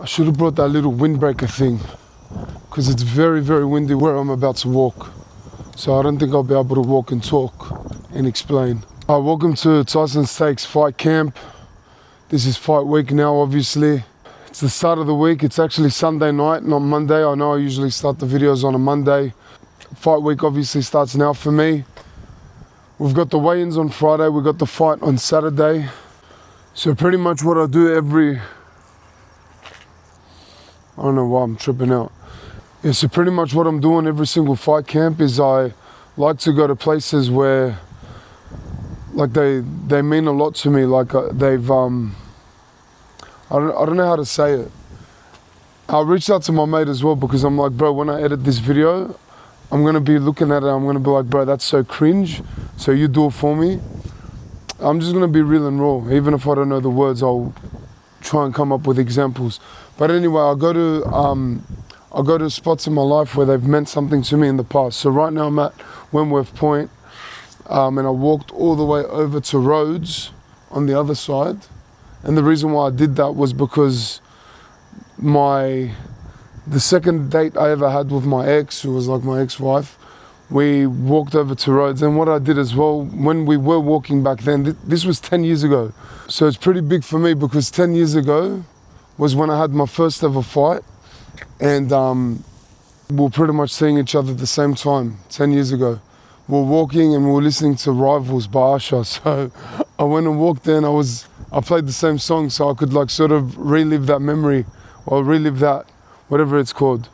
I should have brought that little windbreaker thing because it's very, very windy where I'm about to walk. So I don't think I'll be able to walk and talk and explain. Welcome to Tyson Stakes fight camp. This is fight week now, obviously. It's the start of the week. It's actually Sunday night, not Monday. I know I usually start the videos on a Monday. Fight week obviously starts now for me. We've got the weigh-ins on Friday. We've got the fight on Saturday. So pretty much what I do I don't know why I'm tripping out. Yeah, so pretty much what I'm doing every single fight camp is I like to go to places where like they mean a lot to me. Like they've I don't know how to say it. I reached out to my mate as well because I'm like, bro, when I edit this video, I'm gonna be looking at it, I'm gonna be like, bro, that's so cringe, so you do it for me. I'm just gonna be real and raw. Even if I don't know the words, I'll try and come up with examples. But anyway, I'll go to spots in my life where they've meant something to me in the past. So right now I'm at Wentworth Point, and I walked all the way over to Rhodes on the other side. And the reason why I did that was because the second date I ever had with my ex, who was like my ex-wife, we walked over to Rhodes. And what I did as well, when we were walking back then, this was 10 years ago. So it's pretty big for me because 10 years ago was when I had my first ever fight. And we were pretty much seeing each other at the same time, 10 years ago. We were walking and we were listening to Rivals by Usher. So I went and walked there and I played the same song so I could like sort of relive that memory or relive that, whatever it's called.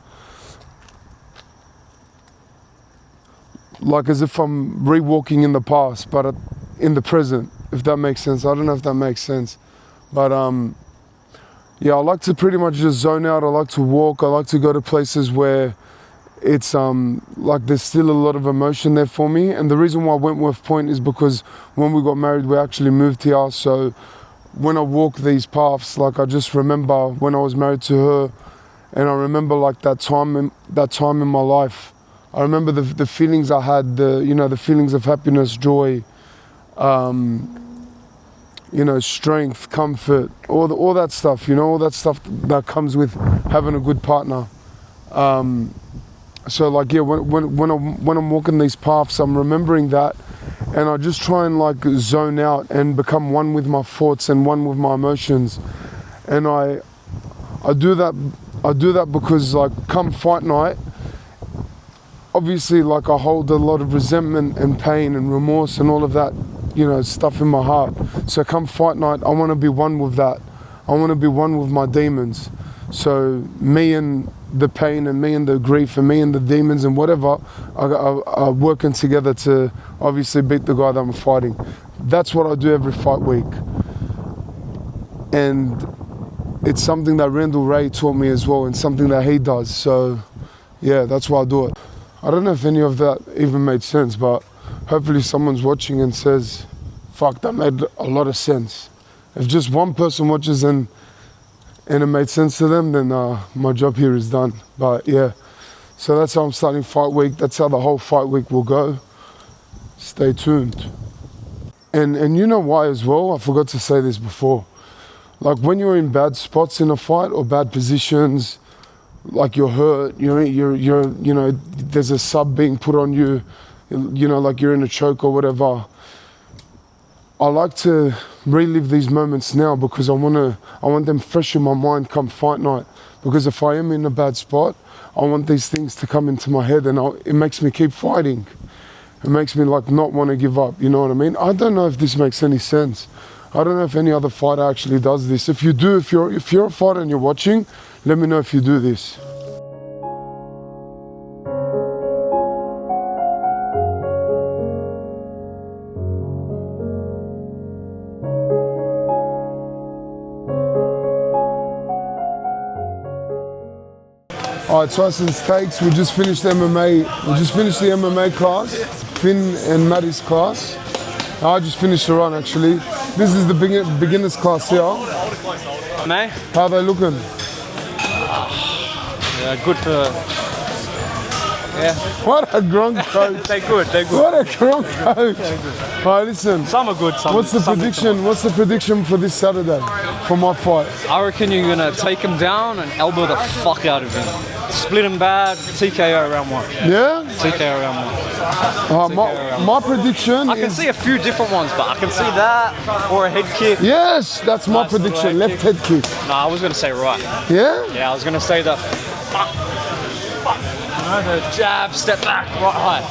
Like as if I'm re-walking in the past, but in the present, if that makes sense. I don't know if that makes sense. But yeah, I like to pretty much just zone out. I like to walk. I like to go to places where it's like there's still a lot of emotion there for me. And the reason why Wentworth Point is because when we got married, we actually moved here. So when I walk these paths, like I just remember when I was married to her, and I remember like that time in my life. I remember the feelings I had, the feelings of happiness, joy, strength, comfort, all that stuff, all that stuff that comes with having a good partner. So like, yeah, when I'm walking these paths, I'm remembering that, and I just try and like zone out and become one with my thoughts and one with my emotions. And I do that because like come fight night, obviously like I hold a lot of resentment and pain and remorse and all of that, stuff in my heart. So come fight night, I want to be one with that. I want to be one with my demons. So me and the pain and me and the grief and me and the demons and whatever are working together to obviously beat the guy that I'm fighting. That's what I do every fight week. And it's something that Randall Ray taught me as well and something that he does. So yeah, that's why I do it. I don't know if any of that even made sense, but hopefully someone's watching and says, fuck, that made a lot of sense. If just one person watches and it made sense to them, then my job here is done. But yeah, so that's how I'm starting fight week. That's how the whole fight week will go. Stay tuned. And you know why as well? I forgot to say this before. Like when you're in bad spots in a fight or bad positions, like you're hurt, there's a sub being put on you, like you're in a choke or whatever. I like to relive these moments now because I want them fresh in my mind come fight night. Because if I am in a bad spot, I want these things to come into my head and it makes me keep fighting. It makes me like not want to give up, you know what I mean? I don't know if this makes any sense. I don't know if any other fighter actually does this. If you do, if you're a fighter and you're watching, let me know if you do this. All right, Tyson Stakes, we just finished MMA. We just finished the MMA class, Finn and Maddie's class. I just finished the run actually. This is the beginner's class here. Mate? How are they looking? Yeah, good for Yeah. What a Gronk coach. They're good. What a Gronk coach. Alright, listen. Some are good. What's the prediction? What's the prediction for this Saturday for my fight? I reckon you're gonna take him down and elbow the fuck out of him. Split him bad. TKO round 1. Yeah. TKO round 1. My prediction. I can see a few different ones, but I can see that or a head kick. Yes, that's my prediction. Left head kick. No, I was gonna say right. Yeah. Yeah, I was gonna say the the jab, step back, right high.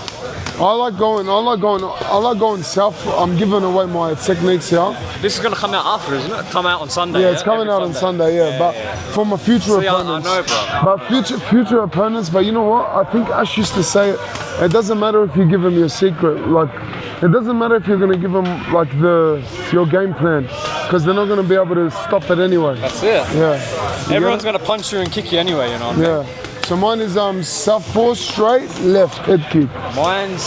I like going south. I'm giving away my techniques here. This is gonna come out after, isn't it? Come out on Sunday. Yeah, it's coming out on Sunday. Yeah, but for my future opponents. I know, bro. But future opponents. But you know what? I think Ash used to say it. It doesn't matter if you give them your secret. Like, it doesn't matter if you're gonna give them like your game plan, because they're not gonna be able to stop it anyway. That's it. Yeah. Everyone's gonna punch you and kick you anyway, you know. Yeah. So mine is southpaw straight, left head kick. Mine's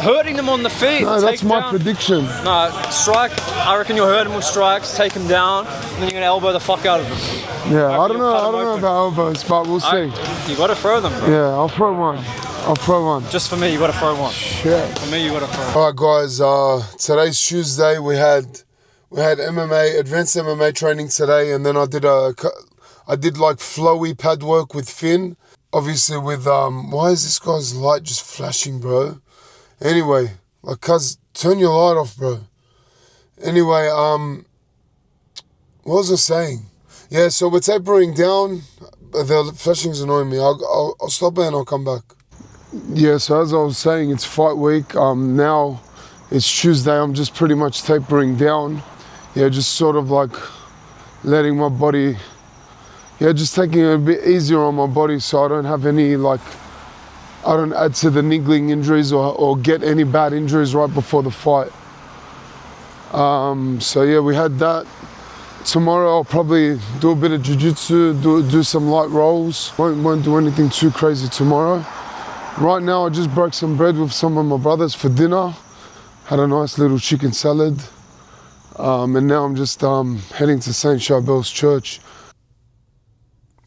hurting them on the feet. No, that's my prediction. No, strike. I reckon you'll hurt him with strikes, take him down, and then you're gonna elbow the fuck out of him. Yeah, I don't know about elbows, but we'll see. You gotta throw them, bro. Yeah, I'll throw one. Just for me, you gotta throw one. Yeah. For me, you gotta throw. Alright guys, today's Tuesday. We had MMA, advanced MMA training today, and then I did like flowy pad work with Finn. Obviously with, why is this guy's light just flashing, bro? Anyway, like, cuz, turn your light off, bro. Anyway, what was I saying? Yeah, so we're tapering down. The flashing's annoying me. I'll stop it and I'll come back. Yeah, so as I was saying, it's fight week. Now it's Tuesday. I'm just pretty much tapering down. Yeah, just sort of like letting my body, just taking it a bit easier on my body so I don't have any I don't add to the niggling injuries or get any bad injuries right before the fight. So yeah, we had that. Tomorrow I'll probably do a bit of jiu-jitsu, do some light rolls. Won't do anything too crazy tomorrow. Right now I just broke some bread with some of my brothers for dinner. Had a nice little chicken salad. And now I'm just heading to St. Charbel's Church.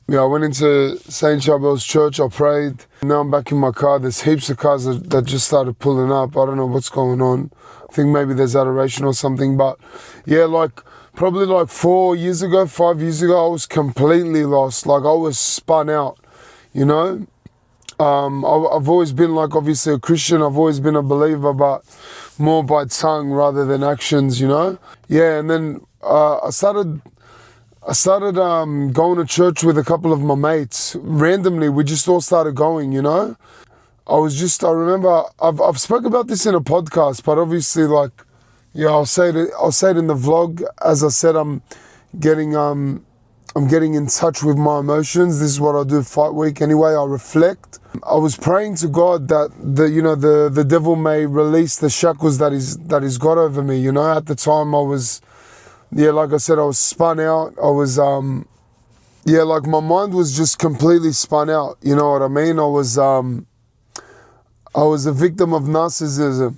Yeah, I went into St. Charbel's Church, I prayed. Now I'm back in my car. There's heaps of cars that just started pulling up. I don't know what's going on. I think maybe there's adoration or something. But yeah, probably 5 years ago, I was completely lost. I was spun out, you know? I've always been obviously a Christian. I've always been a believer, but more by tongue rather than actions, you know? Yeah, and then I started going to church with a couple of my mates. Randomly, we just all started going, you know? I remember, I've spoke about this in a podcast, but obviously I'll say it in the vlog. As I said, I'm getting in touch with my emotions. This is what I do fight week anyway. I reflect. I was praying to God that the devil may release the shackles that he's got over me, you know? At the time I was, like I said, I was spun out. I was, my mind was just completely spun out. You know what I mean? I was a victim of narcissism.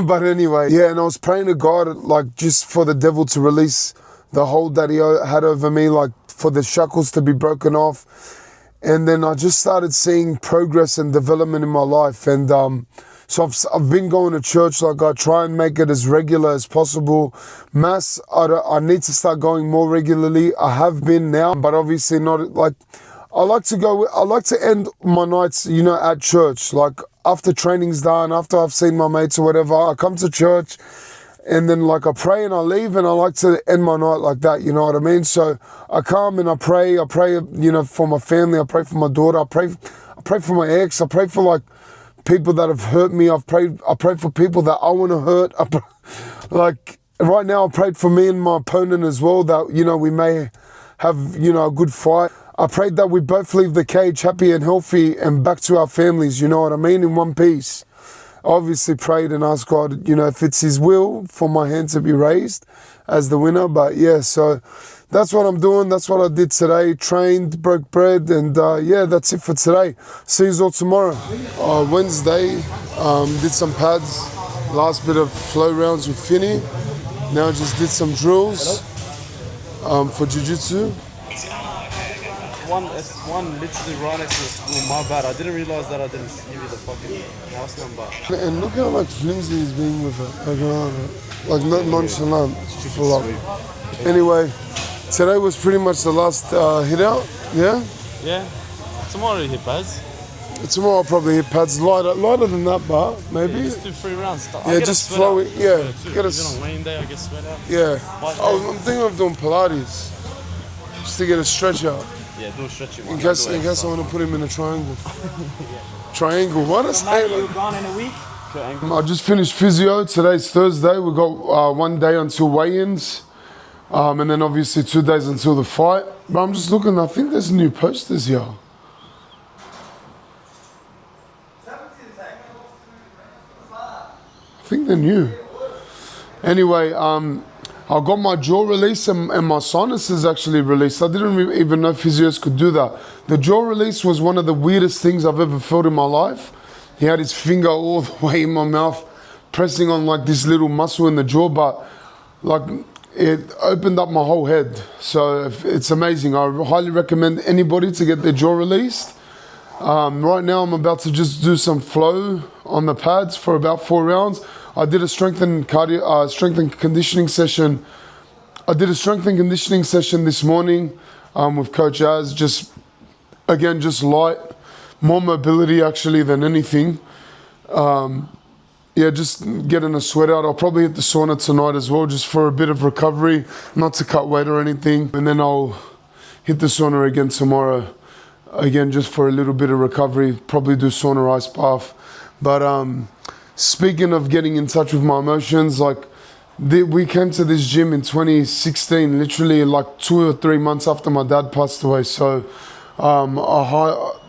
But anyway, and I was praying to God, just for the devil to release the hold that he had over me, for the shackles to be broken off. And then I just started seeing progress and development in my life. And so I've been going to church. I try and make it as regular as possible. Mass, I need to start going more regularly. I have been now, but obviously not I like to end my nights, at church. After training's done, after I've seen my mates or whatever, I come to church and then I pray and I leave, and I like to end my night like that, you know what I mean? So I come and I pray, for my family, I pray for my daughter, I pray for my ex, I pray for people that have hurt me, I pray for people that I want to hurt. Right now I prayed for me and my opponent as well, that, we may have, a good fight. I prayed that we both leave the cage happy and healthy and back to our families, you know what I mean, in one piece. I obviously prayed and asked God, if it's His will for my hand to be raised as the winner. But yeah, so that's what I'm doing. That's what I did today. Trained, broke bread, and that's it for today. See you all tomorrow. Wednesday, did some pads, last bit of flow rounds with Finny. Now just did some drills for jiu-jitsu. one literally right next to the school. My bad. I didn't realize that I didn't give you the fucking house number. And look how like flimsy he's being with it. Like not nonchalant. Full up. Anyway, today was pretty much the last hit out. Yeah. Yeah. Tomorrow you hit pads. Tomorrow I'll probably hit pads lighter than that, but maybe. Yeah, just do 3 rounds. Yeah, just flow it. Yeah, get a. Even on rain day, I get sweat out. Yeah. Oh, I'm thinking of doing Pilates, just to get a stretch out. Yeah, do a stretch. In case I want to put him in a triangle. Triangle. What is Mate, you gone in a week? I just finished physio. Today's Thursday. We got 1 day until weigh-ins, and then obviously 2 days until the fight. But I'm just looking. I think there's new posters here. I think they're new. Anyway, I got my jaw released and my sinuses actually released. I didn't even know physios could do that. The jaw release was one of the weirdest things I've ever felt in my life. He had his finger all the way in my mouth, pressing on like this little muscle in the jaw, but like it opened up my whole head. So it's amazing. I highly recommend anybody to get their jaw released. Right now I'm about to just do some flow on the pads for about 4 rounds. I did a strength and conditioning session. I did a strength and conditioning session this morning with Coach Az. Just light, more mobility actually than anything. Yeah, just getting a sweat out. I'll probably hit the sauna tonight as well, just for a bit of recovery, not to cut weight or anything. And then I'll hit the sauna again tomorrow. Again, just for a little bit of recovery, probably do sauna ice bath. But speaking of getting in touch with my emotions, like we came to this gym in 2016, literally like 2 or 3 months after my dad passed away. So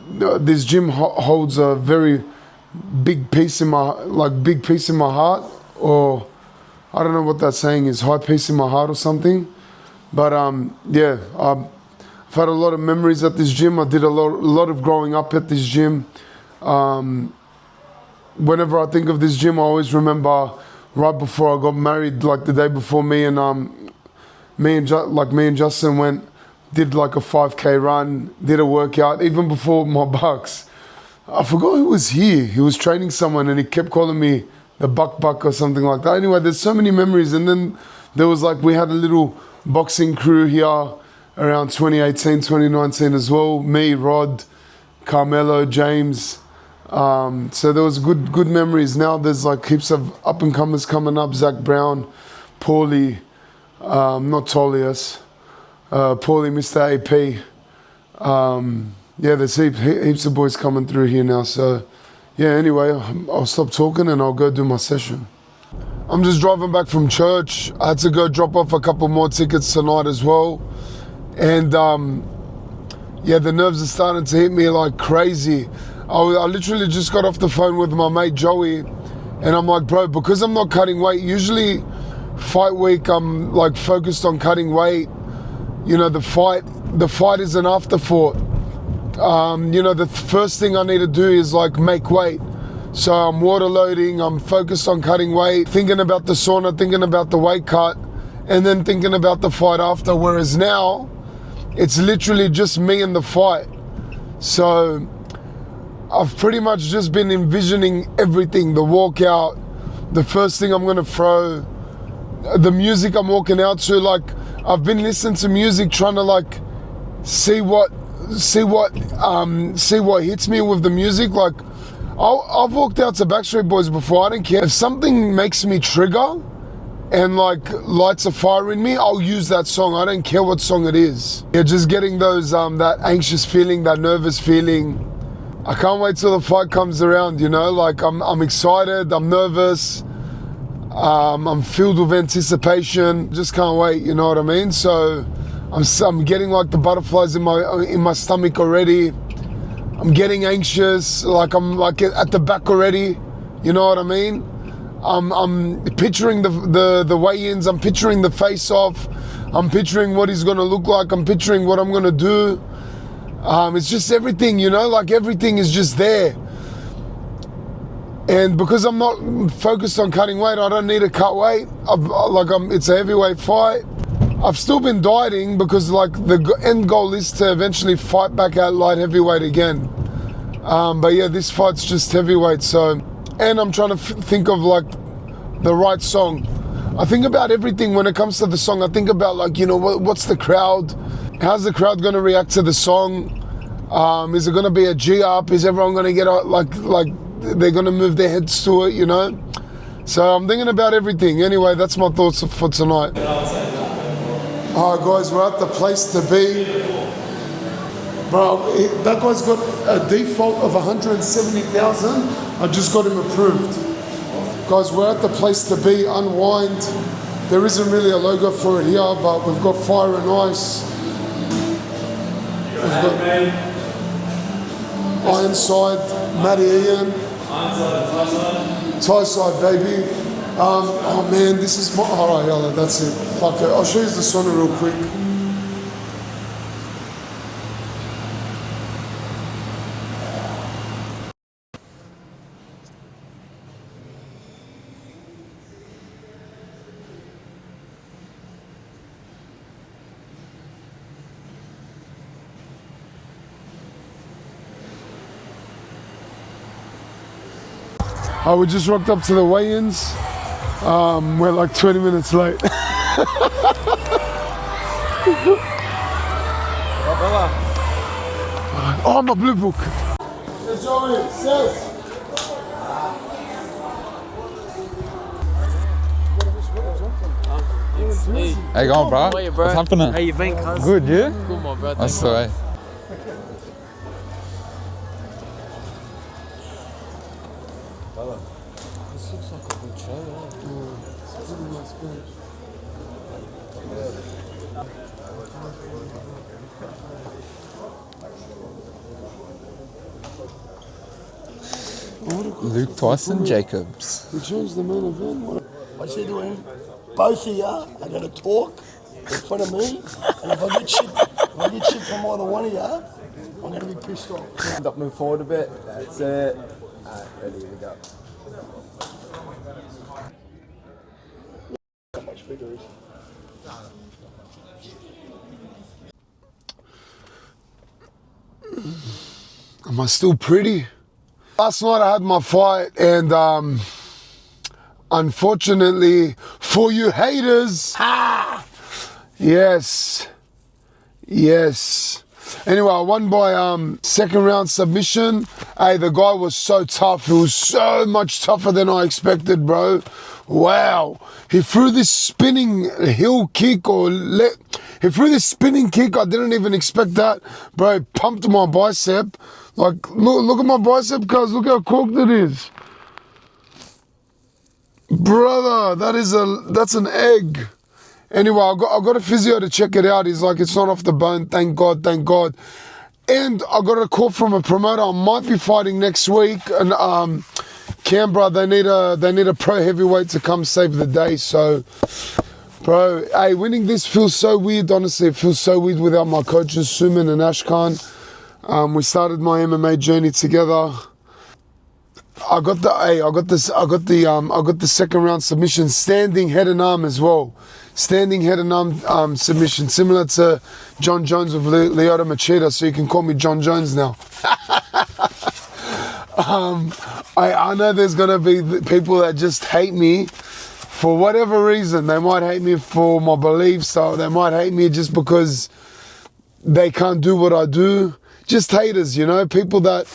this gym holds a very big piece in my heart, or I don't know what that saying is, high piece in my heart or something. But yeah, I've had a lot of memories at this gym. I did a lot of growing up at this gym. Whenever I think of this gym, I always remember right before I got married, like the day before me and Justin did like a 5K run, did a workout, even before my bucks. I forgot who was here. He was training someone and he kept calling me the buck or something like that. Anyway, there's so many memories. And then there was like, we had a little boxing crew here around 2018, 2019 as well. Me, Rod, Carmelo, James. So there was good memories. Now there's like heaps of up and comers coming up. Zach Brown, Paulie, not Tolius, Paulie, Mr. AP. Yeah, there's heaps of boys coming through here now. So yeah, anyway, I'll stop talking and I'll go do my session. I'm just driving back from church. I had to go drop off a couple more tickets tonight as well. And yeah, the nerves are starting to hit me like crazy. I literally just got off the phone with my mate Joey, and I'm like, bro, because I'm not cutting weight, usually fight week I'm like focused on cutting weight. You know, the fight is an afterthought. You know, the first thing I need to do is like make weight. So I'm water loading, I'm focused on cutting weight, thinking about the sauna, thinking about the weight cut, and then thinking about the fight after. Whereas now, it's literally just me and the fight. So I've pretty much just been envisioning everything, the walkout, the first thing I'm gonna throw, the music I'm walking out to. Like, I've been listening to music, trying to like see what hits me with the music. Like, I've walked out to Backstreet Boys before. I don't care if something makes me trigger and like lights a fire in me, I'll use that song. I don't care what song it is. Yeah, just getting those that anxious feeling, that nervous feeling. I can't wait till the fight comes around, you know, like I'm excited, I'm nervous, I'm filled with anticipation, just can't wait, you know what I mean? So I'm getting like the butterflies in my stomach already. I'm getting anxious, like I'm like at the back already, you know what I mean? I'm picturing the weigh-ins, I'm picturing the face-off, I'm picturing what he's gonna look like, I'm picturing what I'm gonna do. It's just everything, you know, like everything is just there. And because I'm not focused on cutting weight, I don't need to cut weight. It's a heavyweight fight. I've still been dieting because like the end goal is to eventually fight back at light heavyweight again. But yeah, this fight's just heavyweight. So, and I'm trying to think of like the right song. I think about everything when it comes to the song. I think about like, you know, what's the crowd? How's the crowd going to react to the song? Is it going to be a G up? Is everyone going to get like they're going to move their heads to it, you know? So I'm thinking about everything. Anyway, that's my thoughts for tonight. Alright guys, we're at the place to be. Bro, that guy's got a default of 170,000. I just got him approved. Guys, we're at the place to be, Unwind. There isn't really a logo for it here, but we've got Fire and Ice. We've got Ironside, Matty Ian. Tyson, baby. Oh man, this is my... Alright, yalla, that's it. Fuck it. I'll show you the sauna real quick. We just rocked up to the weigh-ins. We're like 20 minutes late. Oh, my blue book. How you going, bro? Hey, bro. What's happening? How you been, cuz? Good, you? Good, my bro. That's the way. This looks like a good show, Luke Tyson Jacobs. We changed the main event. What's he doing? Both of you are going to talk in front of me, and if I get shit from either one of you, I'm going to be pissed off. Up, move forward a bit. That's it. Alright, ready, here we go. How much bigger is Am I still pretty? Last night I had my fight and unfortunately for you haters, yes. Anyway, I won by second round submission. Hey, the guy was so tough. It was so much tougher than I expected, bro. Wow. He threw this spinning heel kick he threw this spinning kick. I didn't even expect that. Bro, it pumped my bicep. Like, look at my bicep, cuz. Look how corked it is. Brother, that's an egg. Anyway, I got a physio to check it out. He's like, it's not off the bone. Thank God. And I got a call from a promoter. I might be fighting next week. And Canberra, they need a pro heavyweight to come save the day. So, bro, hey, winning this feels so weird. Honestly, it feels so weird without my coaches, Suman and Ashkan. We started my MMA journey together. I got the second round submission, standing head and arm as well. Standing head and arm submission, similar to John Jones with Lyoto Machida, so you can call me John Jones now. I know there's gonna be people that just hate me for whatever reason. They might hate me for my beliefs, or they might hate me just because they can't do what I do. Just haters, you know, people that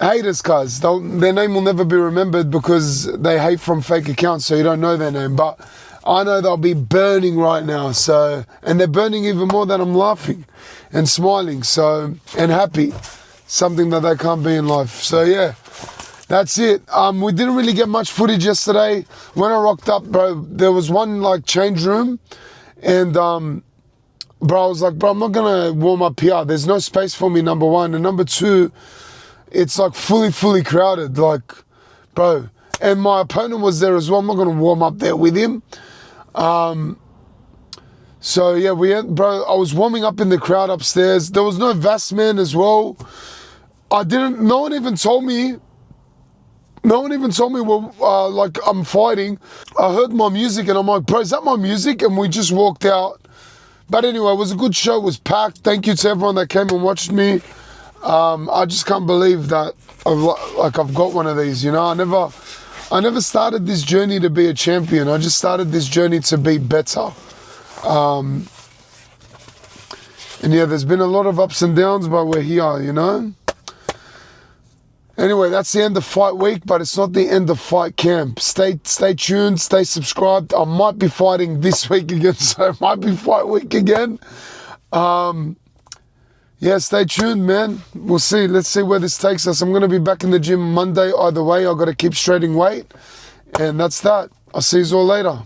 haters, cuz their name will never be remembered because they hate from fake accounts, so you don't know their name. But I know they'll be burning right now, so, and they're burning even more than I'm laughing and smiling, so, and happy. Something that they can't be in life. So yeah, that's it. We didn't really get much footage yesterday. When I rocked up, bro, there was one like change room, and bro, I was like, bro, I'm not gonna warm up here. There's no space for me, number one, and number two, it's like fully crowded, like, bro. And my opponent was there as well. I'm not gonna warm up there with him. So yeah, bro, I was warming up in the crowd upstairs. There was no vast man as well. No one even told me No one even told me, well, like, I'm fighting. I heard my music and I'm like, bro, is that my music? And we just walked out. But anyway, it was a good show. It was packed. Thank you to everyone that came and watched me. I just can't believe that I've got one of these, you know. I never started this journey to be a champion. I just started this journey to be better. And yeah, there's been a lot of ups and downs, but we're here, you know. Anyway, that's the end of fight week, but it's not the end of fight camp. Stay tuned, stay subscribed. I might be fighting this week again, so it might be fight week again. Yeah, stay tuned, man. We'll see. Let's see where this takes us. I'm going to be back in the gym Monday either way. I've got to keep straightening weight. And that's that. I'll see you all later.